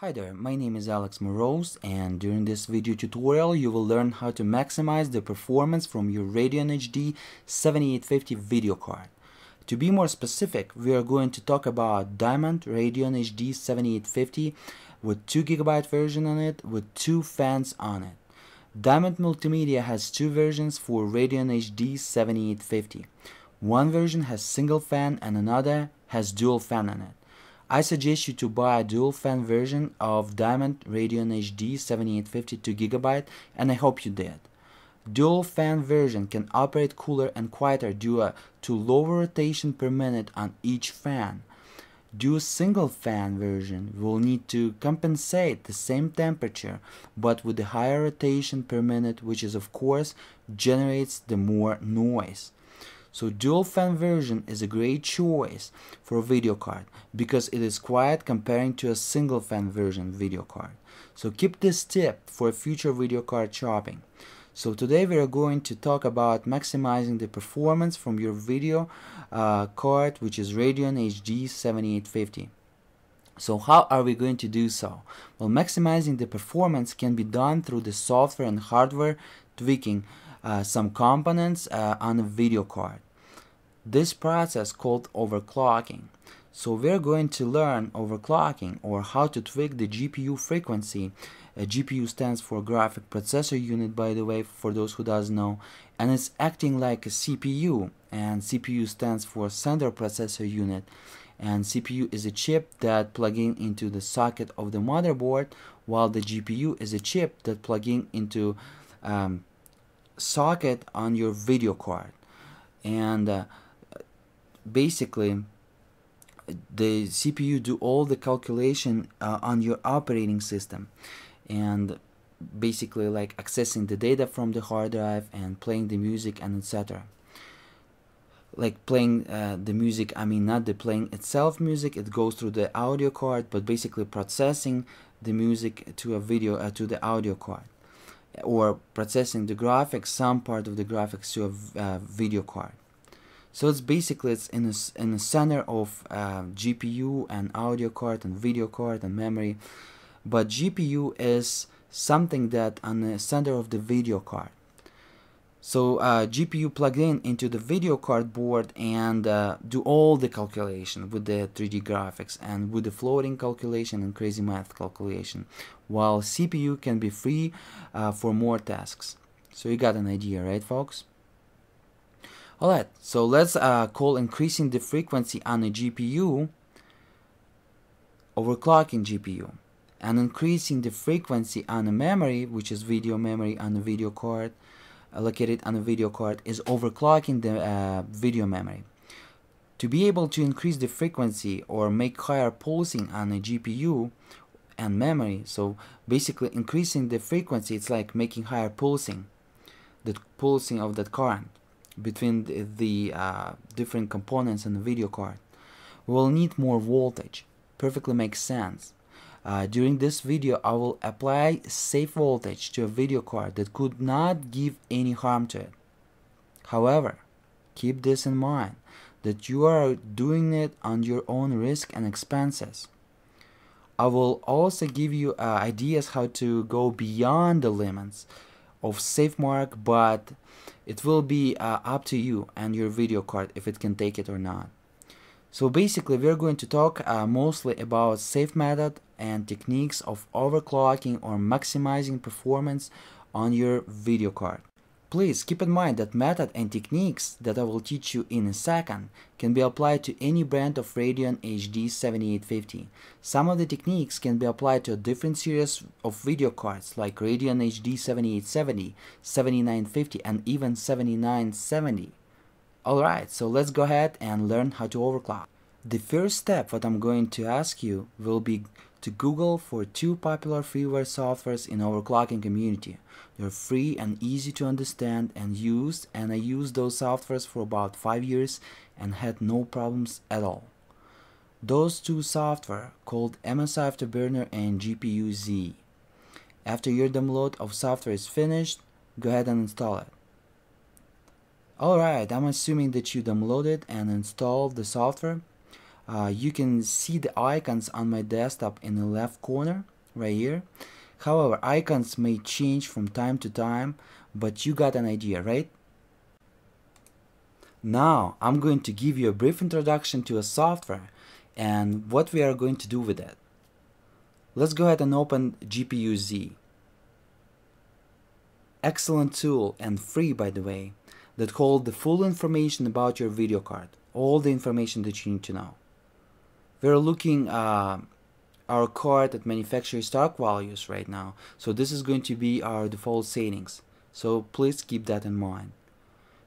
Hi there, my name is Alex Morose, and during this video tutorial you will learn how to maximize the performance from your Radeon HD 7850 video card. To be more specific, we are going to talk about Diamond Radeon HD 7850 with 2GB version on it with 2 fans on it. Diamond Multimedia has 2 versions for Radeon HD 7850. One version has single fan and another has dual fan on it. I suggest you to buy a dual fan version of Diamond Radeon HD 7850 2GB, and I hope you did. Dual fan version can operate cooler and quieter due to lower rotation per minute on each fan. Dual single fan version will need to compensate the same temperature but with the higher rotation per minute, which is of course generates the more noise. So dual fan version is a great choice for a video card because it is quiet comparing to a single fan version video card. So keep this tip for future video card shopping. So today we are going to talk about maximizing the performance from your video card, which is Radeon HD 7850. So how are we going to do so? Well, maximizing the performance can be done through the software and hardware tweaking some components on a video card. This process called overclocking. So we're going to learn overclocking, or how to tweak the GPU frequency. GPU stands for graphic processor unit, by the way, for those who doesn't know, and it's acting like a CPU, and CPU stands for central processor unit, and CPU is a chip that plugs in into the socket of the motherboard, while the GPU is a chip that plugs in into socket on your video card. And basically the CPU do all the calculation on your operating system, and basically like accessing the data from the hard drive and playing the music and etc. Like playing the music, I mean not the playing itself music, it goes through the audio card, but basically processing the music to a video to the audio card, or processing the graphics, some part of the graphics to a video card. So it's basically in the center of GPU and audio card and video card and memory, but GPU is something that on the center of the video card. So GPU plug in into the video card board and do all the calculation with the 3D graphics and with the floating calculation and crazy math calculation, while CPU can be free for more tasks. So you got an idea, right, folks? Alright, so let's call increasing the frequency on a GPU overclocking GPU, and increasing the frequency on a memory, which is video memory on the video card, located on a video card, is overclocking the video memory. To be able to increase the frequency or make higher pulsing on a GPU and memory, so basically increasing the frequency, it's like making higher pulsing, the pulsing of that current between the different components in the video card. We will need more voltage. Perfectly makes sense. During this video I will apply safe voltage to a video card that could not give any harm to it. However, keep this in mind, that you are doing it on your own risk and expenses. I will also give you ideas how to go beyond the limits of safe mark, but it will be up to you and your video card if it can take it or not. So basically we're going to talk mostly about safe method and techniques of overclocking or maximizing performance on your video card. Please keep in mind that method and techniques that I will teach you in a second can be applied to any brand of Radeon HD 7850. Some of the techniques can be applied to a different series of video cards like Radeon HD 7870, 7950 and even 7970. Alright, so let's go ahead and learn how to overclock. The first step what I'm going to ask you will be to Google for 2 popular freeware softwares in overclocking community. They're free and easy to understand and use, and I used those softwares for about 5 years and had no problems at all. Those 2 software called MSI Afterburner and GPU-Z. After your download of software is finished, go ahead and install it. Alright, I'm assuming that you downloaded and installed the software. you can see the icons on my desktop in the left corner right here. However, icons may change from time to time, but you got an idea, right? Now I'm going to give you a brief introduction to a software and what we are going to do with it. Let's go ahead and open GPU-Z. Excellent tool and free, by the way, that holds the full information about your video card, all the information that you need to know. We're looking our card at manufacturer stock values right now, so this is going to be our default settings, so please keep that in mind.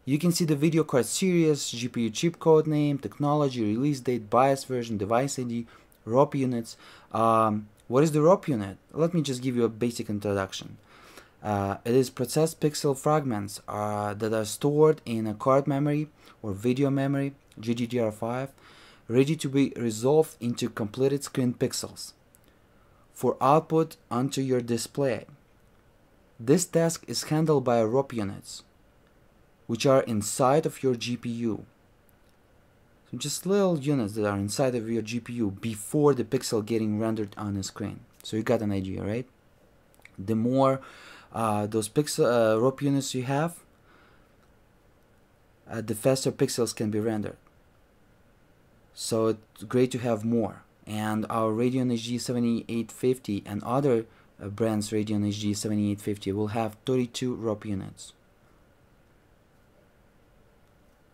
You can see the video card series, GPU chip code name, technology, release date, BIOS version, device ID, ROP units. What is the ROP unit? Let me just give you a basic introduction. It is processed pixel fragments that are stored in a card memory or video memory, GDDR5, ready to be resolved into completed screen pixels for output onto your display. This task is handled by ROP units, which are inside of your GPU. So just little units that are inside of your GPU before the pixel getting rendered on the screen. So you got an idea, right? The more those pixel ROP units you have, the faster pixels can be rendered. So it's great to have more. And our Radeon HD 7850 and other brands Radeon HD 7850 will have 32 ROP units.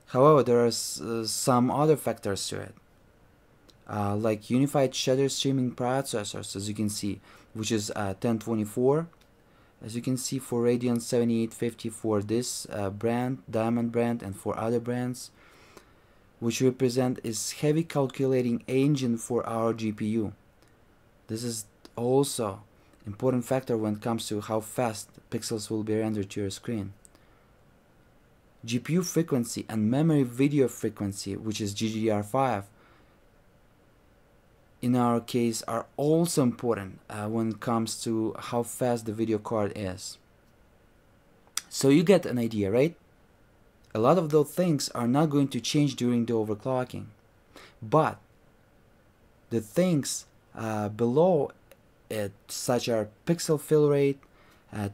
However, there are some other factors to it, like unified shader streaming processors, as you can see, which is 1024. As you can see, for Radeon 7850 for this brand, Diamond brand, and for other brands, which represent is heavy calculating engine for our GPU. This is also important factor when it comes to how fast pixels will be rendered to your screen. GPU frequency and memory video frequency, which is GDDR5, in our case are also important when it comes to how fast the video card is. So you get an idea, right? A lot of those things are not going to change during the overclocking, but the things below it, such as pixel fill rate,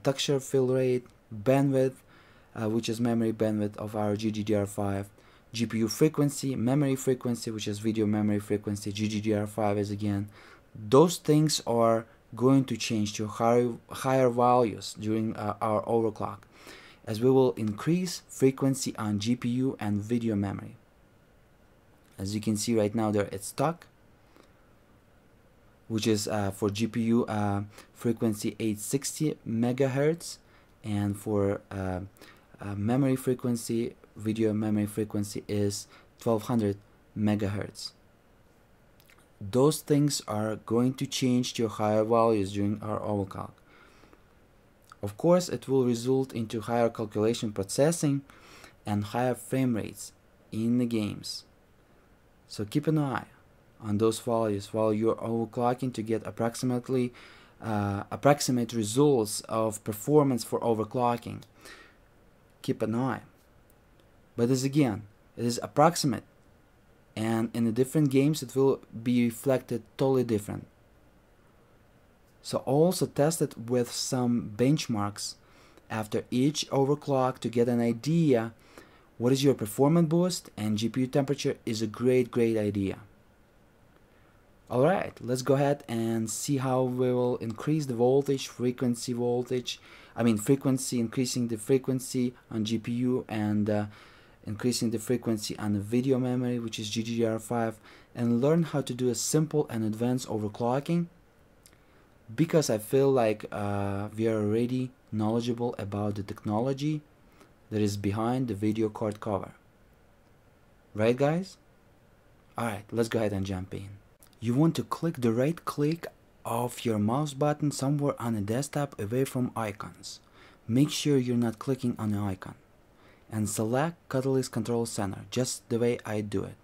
texture fill rate, bandwidth, which is memory bandwidth of our GDDR5, GPU frequency, memory frequency, which is video memory frequency, GDDR5 is again, those things are going to change to higher values during our overclock, as we will increase frequency on GPU and video memory. As you can see right now there, it's stuck, which is for GPU frequency 860 megahertz, and for memory frequency, video memory frequency is 1200 megahertz. Those things are going to change to higher values during our overclock. Of course, it will result into higher calculation processing and higher frame rates in the games. So keep an eye on those values while you're overclocking to get approximate results of performance for overclocking. Keep an eye. But as again, it is approximate, and in the different games it will be reflected totally different. So also test it with some benchmarks after each overclock to get an idea what is your performance boost, and GPU temperature is a great idea. Alright, let's go ahead and see how we will increase the voltage, frequency, increasing the frequency on GPU and increasing the frequency on the video memory, which is GDDR5, and learn how to do a simple and advanced overclocking, because I feel like we are already knowledgeable about the technology that is behind the video card cover. Right, guys? Alright, let's go ahead and jump in. You want to click the right click of your mouse button somewhere on the desktop away from icons. Make sure you're not clicking on the icon. And select Catalyst Control Center, just the way I do it.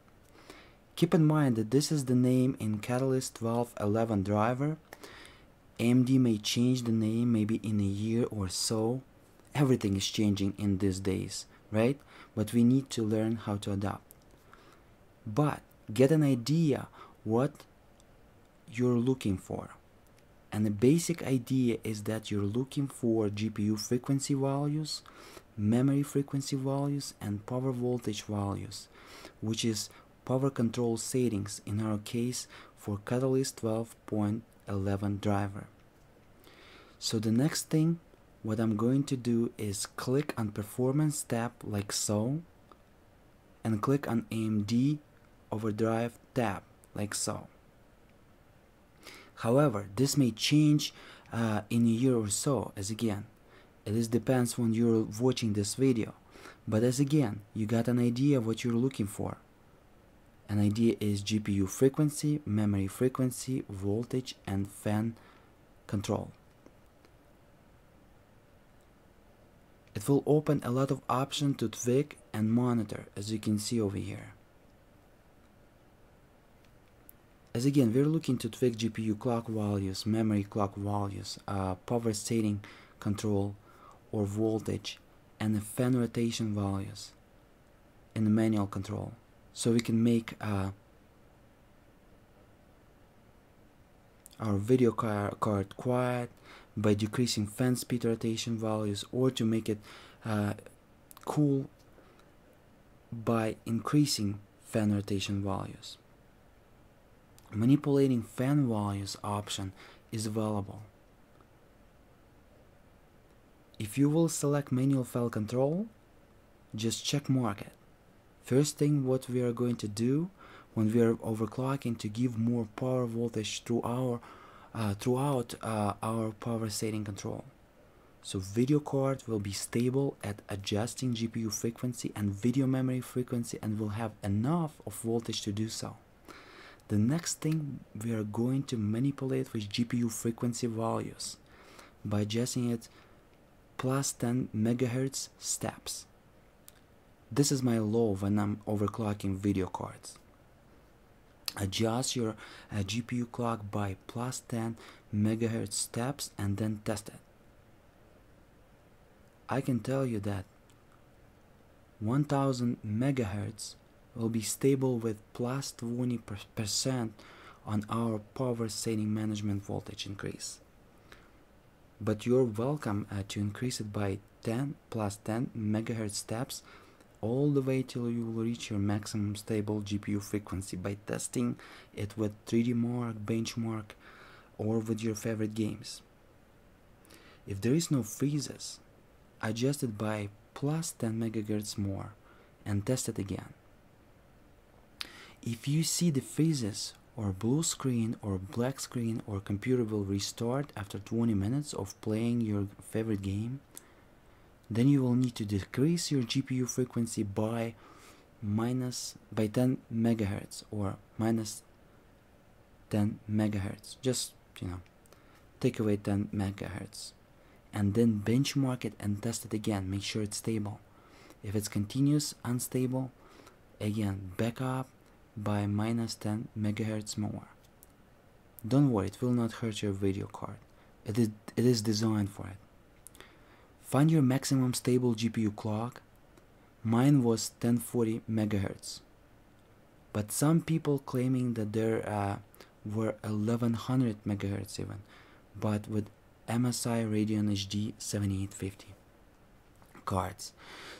Keep in mind that this is the name in Catalyst Valve 11 driver. AMD may change the name maybe in a year or so. Everything is changing in these days, right? But we need to learn how to adapt. But get an idea what you're looking for. And the basic idea is that you're looking for GPU frequency values, memory frequency values, and power voltage values, which is power control settings in our case for Catalyst 12.11 driver. So the next thing what I'm going to do is click on performance tab like so, and click on AMD overdrive tab like so. However, this may change in a year or so, as again, it depends when you're watching this video. But as again, you got an idea of what you're looking for. An idea is GPU frequency, memory frequency, voltage, and fan control. It will open a lot of options to tweak and monitor, as you can see over here. As again, we're looking to tweak GPU clock values, memory clock values, power setting control or voltage, and the fan rotation values in the manual control. So we can make our video card quiet by decreasing fan speed rotation values, or to make it cool by increasing fan rotation values. Manipulating fan values option is available. If you will select manual fan control, just check mark it. First thing what we are going to do when we are overclocking to give more power voltage throughout our power setting control. So video card will be stable at adjusting GPU frequency and video memory frequency, and will have enough of voltage to do so. The next thing we are going to manipulate with GPU frequency values by adjusting it plus 10 MHz steps. This is my law when I'm overclocking video cards. Adjust your GPU clock by plus 10 MHz steps and then test it. I can tell you that 1000 MHz will be stable with plus 20% on our power setting management voltage increase. But you're welcome to increase it by 10 plus 10 MHz steps all the way till you will reach your maximum stable GPU frequency by testing it with 3D Mark, Benchmark, or with your favorite games. If there is no freezes, adjust it by plus 10 MHz more and test it again. If you see the freezes or blue screen or black screen, or computer will restart after 20 minutes of playing your favorite game, then you will need to decrease your GPU frequency by 10 MHz or minus 10 MHz. Just, take away 10 MHz and then benchmark it and test it again. Make sure it's stable. If it's continuous unstable, again back up by minus 10 MHz more. Don't worry, it will not hurt your video card. It is designed for it. Find your maximum stable GPU clock. Mine was 1040 MHz, but some people claiming that there were 1100 MHz even, but with MSI Radeon HD 7850 cards.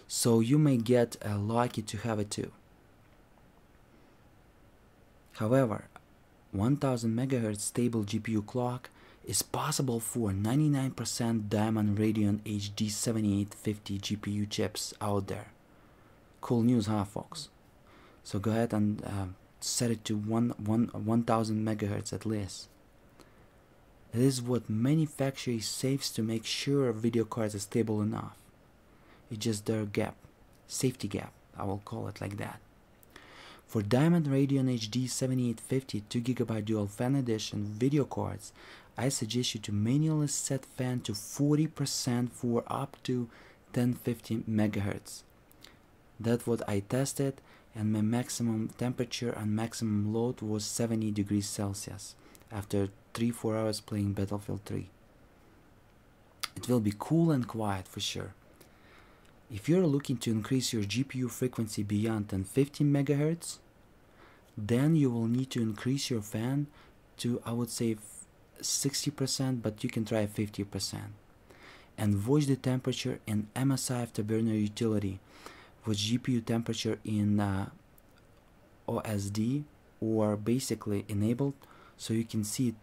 So you may get lucky to have it too. However, 1000 MHz stable GPU clock is possible for 99% Diamond Radeon HD 7850 GPU chips out there. Cool news, huh, folks? So go ahead and set it to 1000 MHz at least. It is what manufacturers saves to make sure video cards are stable enough. It's just their gap, safety gap, I will call it like that. For Diamond Radeon HD 7850 2GB Dual Fan Edition video cards, I suggest you to manually set fan to 40% for up to 1050 MHz. That's what I tested, and my maximum temperature and maximum load was 70 degrees Celsius after 3-4 hours playing Battlefield 3. It will be cool and quiet for sure. If you're looking to increase your GPU frequency beyond 1050 MHz, then you will need to increase your fan to, I would say, 60%, but you can try 50%. And watch the temperature in MSI Afterburner utility with GPU temperature in OSD or basically enabled, so you can see it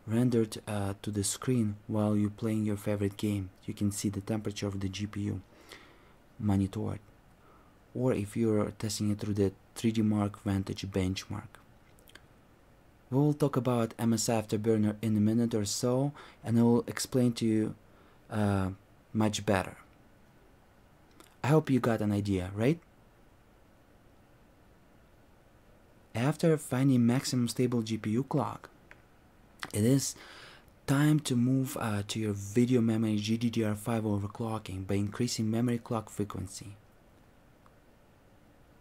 rendered to the screen while you're playing your favorite game. You can see the temperature of the GPU monitored, or if you're testing it through the 3D Mark Vantage benchmark. We will talk about MSI Afterburner in a minute or so, and I will explain to you much better. I hope you got an idea, right? After finding maximum stable GPU clock, it is time to move to your video memory GDDR5 overclocking by increasing memory clock frequency.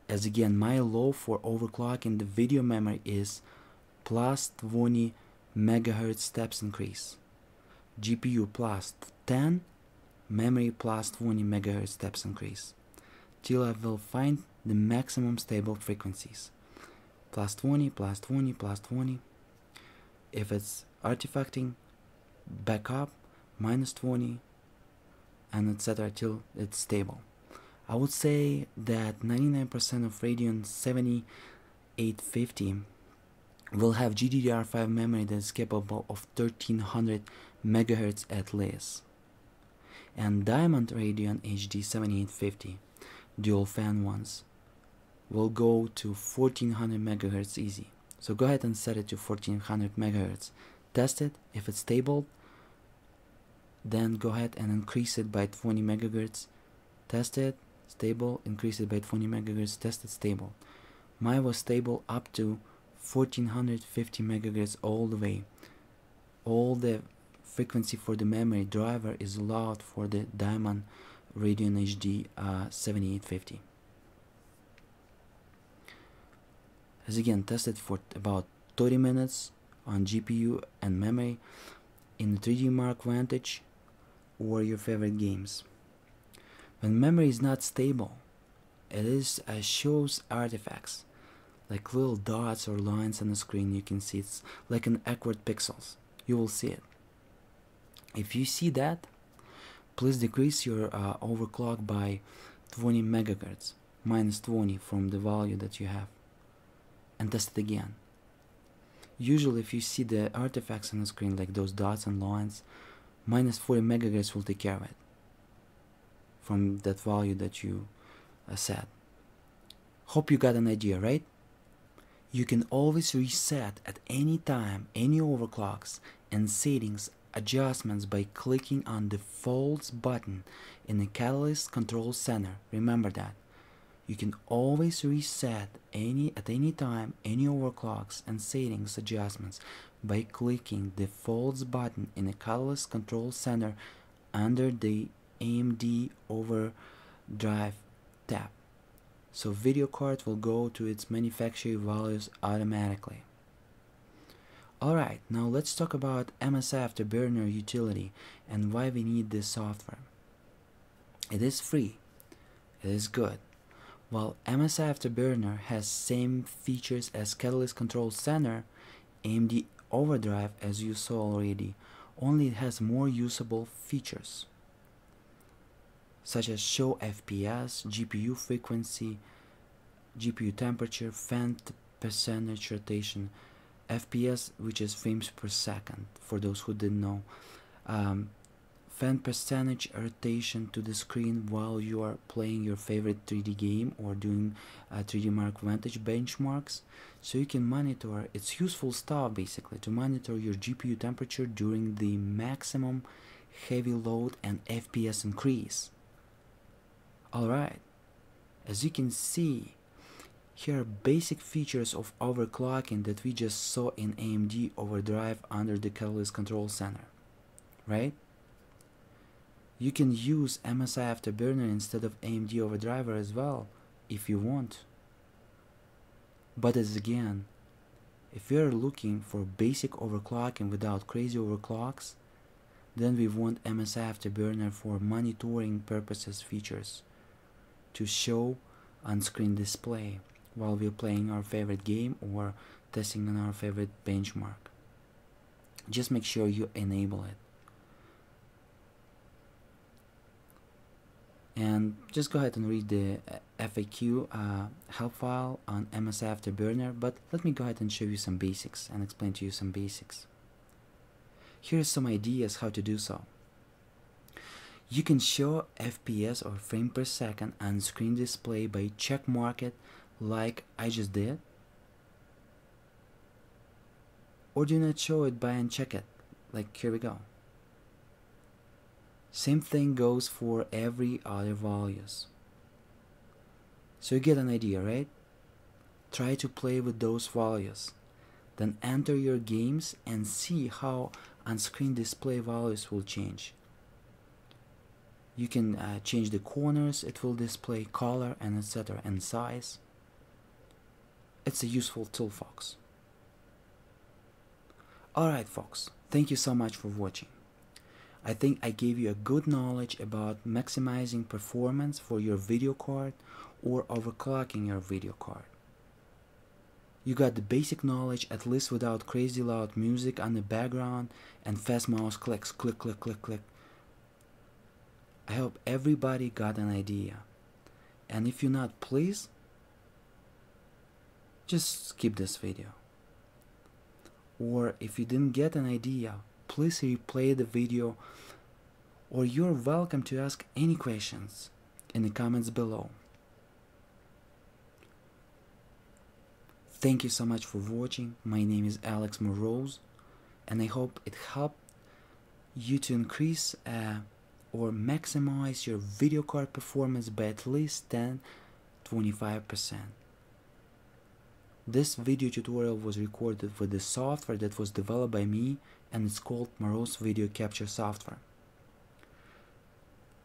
As again, my law for overclocking the video memory is plus 20 MHz steps increase. GPU plus 10, memory plus 20 MHz steps increase, till I will find the maximum stable frequencies. Plus 20, plus 20, plus 20. If it's artifacting, back up, minus 20, and etc. till it's stable. I would say that 99% of Radeon 7850 will have GDDR5 memory that is capable of 1300 MHz at least. And Diamond Radeon HD 7850 dual fan ones will go to 1400 MHz easy. So go ahead and set it to 1400 MHz. Test it. If it's stable, then go ahead and increase it by 20 MHz. Test it, stable, increase it by 20 MHz, test it, stable. Mine was stable up to 1450 MHz all the way. All the frequency for the memory driver is allowed for the Diamond Radeon HD 7850. As again, tested for about 30 minutes on GPU and memory in the 3D Mark Vantage or your favorite games. When memory is not stable, it shows artifacts like little dots or lines on the screen. You can see it's like an awkward pixels. You will see it. If you see that, please decrease your overclock by 20 MHz, minus 20 from the value that you have, and test it again. Usually if you see the artifacts on the screen like those dots and lines, minus 40 MHz will take care of it from that value that you set. Hope you got an idea, right? You can always reset at any time any overclocks and settings adjustments by clicking on the Defaults button in the Catalyst Control Center. Remember that. You can always reset at any time any overclocks and settings adjustments by clicking the Defaults button in the Catalyst Control Center under the AMD Overdrive tab. So video card will go to its manufacturing values automatically. Alright, now let's talk about MSI Afterburner utility and why we need this software. It is free. It is good. While MSI Afterburner has same features as Catalyst Control Center, AMD Overdrive, as you saw already, only has more usable features, such as show FPS, GPU frequency, GPU temperature, fan percentage rotation, FPS, which is frames per second, for those who didn't know, fan percentage rotation to the screen while you are playing your favorite 3D game or doing 3D Mark Vantage benchmarks, so you can monitor. It's useful stuff basically to monitor your GPU temperature during the maximum heavy load and FPS increase. Alright, as you can see, here are basic features of overclocking that we just saw in AMD Overdrive under the Catalyst Control Center, right? You can use MSI Afterburner instead of AMD Overdrive as well, if you want. But as again, if you are looking for basic overclocking without crazy overclocks, then we want MSI Afterburner for monitoring purposes features to show on-screen display while we're playing our favorite game or testing on our favorite benchmark. Just make sure you enable it. And just go ahead and read the FAQ help file on MSI Afterburner, but let me go ahead and show you some basics and explain to you some basics. Here's some ideas how to do so. You can show FPS or frame per second on screen display by check mark it like I just did, or do not show it by uncheck it, like here we go. Same thing goes for every other values. So you get an idea, right? Try to play with those values. Then enter your games and see how on-screen display values will change. You can change the corners, it will display color and etc. and size. It's a useful tool, folks. Alright folks, thank you so much for watching. I think I gave you a good knowledge about maximizing performance for your video card or overclocking your video card. You got the basic knowledge, at least without crazy loud music on the background and fast mouse clicks, click, click, click, click. I hope everybody got an idea. And if you're not, please just skip this video. Or if you didn't get an idea, please replay the video, or you're welcome to ask any questions in the comments below. Thank you so much for watching. My name is Alex Morose, and I hope it helped you to increase or maximize your video card performance by at least 10-25%. This video tutorial was recorded with the software that was developed by me, and it's called Morose Video Capture Software.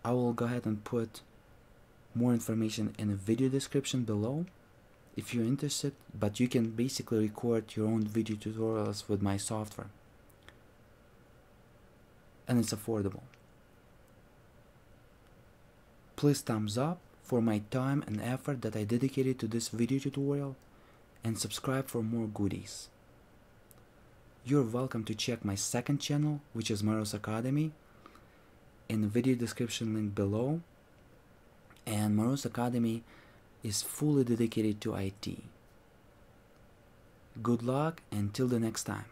I will go ahead and put more information in the video description below if you're interested, but you can basically record your own video tutorials with my software, and it's affordable. Please thumbs up for my time and effort that I dedicated to this video tutorial, and subscribe for more goodies. You're welcome to check my second channel, which is Morose Academy, in the video description link below. And Morose Academy is fully dedicated to IT. Good luck, and till the next time.